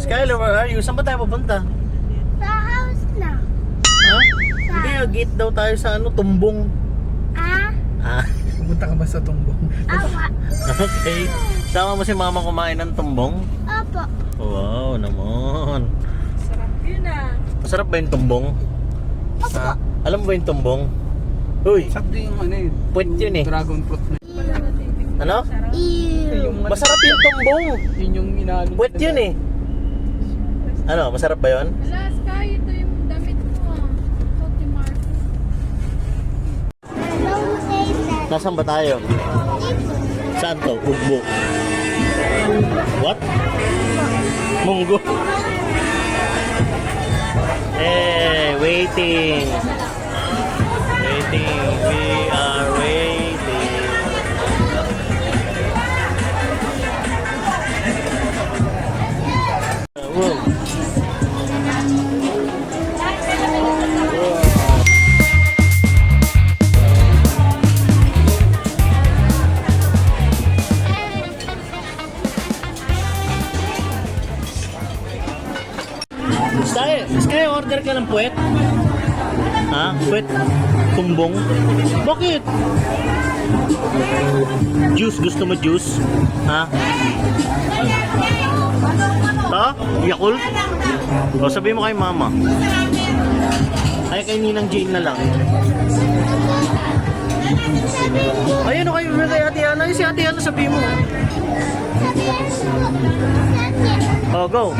Skylar, where are you? Saan ba tayo papunta? Sa house na. Ha? Hindi, gate daw tayo sa ano, Tumbong. Ah, Pupunta ka ba sa Tumbong? Awa. okay. Sama mo si mama kumain ng tumbong? Opo. Wow, naman. Sarap yun ah. Masarap ba yung tumbong? Sa Alam mo ba yung tumbong? Uy, sakto yung ano eh. puwet yun eh. Dragon fruit na. Ano? Ew. Masarap yung tumbong. Yun yung inaano. Puwet yun eh. Ano, masarap ba yun? Wala, Sky, ito yung damit mo ah. Coty Mart. Don't say that. Nasaan ba tayo? Saan to? Ugbo. What? Munggo. Eh, waiting. Waiting. We are waiting. Whoa. Sky, order ka ng puwet? Ha? Puwet? Tumbong? Bakit? Juice? Gusto mo juice? Ha? Ha? Yakult? O sabihin mo kay mama. Ay kay Ninang Jane na lang. Ayun o kayo kay Ate Ana. Ay si Ate Ana sabihin mo. Oh, go.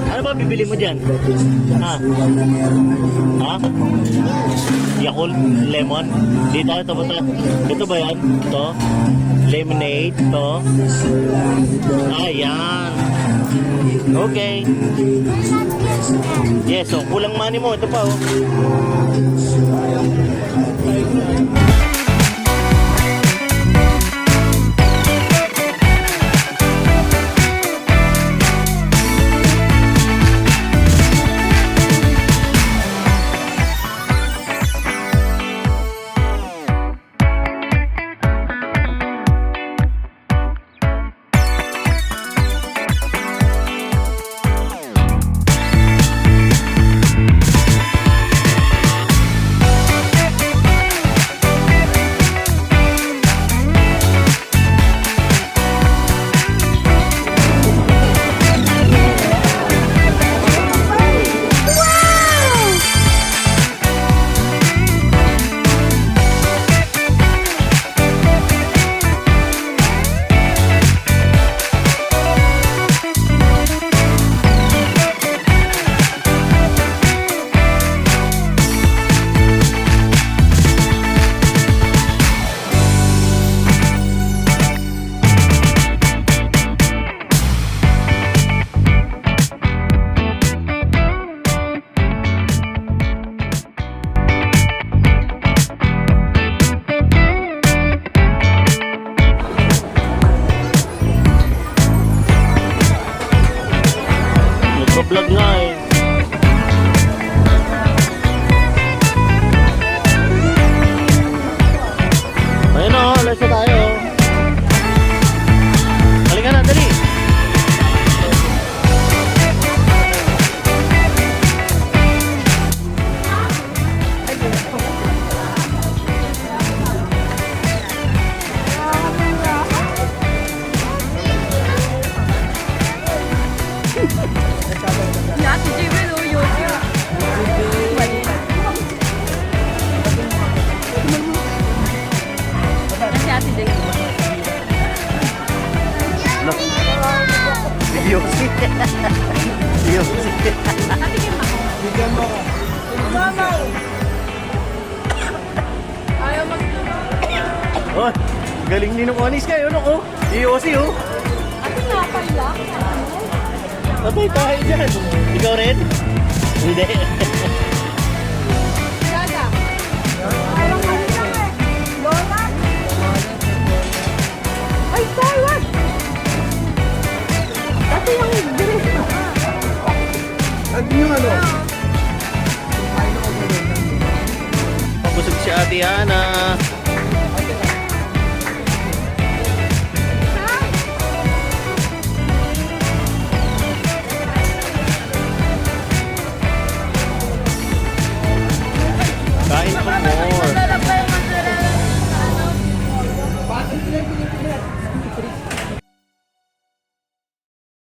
Ano ba bibili mo dyan? Ha? Ha? Yakult? Lemon? Dito, ito ba ito? Ito ba yan? Ito? Lemonade? Ito? Ayan. Okay. Yes, so kulang money mo. Ito pa oh. Vlog nga eh. Ayun o, alas na tayo. Halika na, dali. naman. Galing ni nung anis kayo, no? Oh, EOC, oh. Ano nga pala? Patay tayo dyan. Ikaw rin? Hindi. Dada. Parang ano lang eh. Lola? Ay, forward! Dati yung dress. At yung ano? Pabusog si Ate Ana.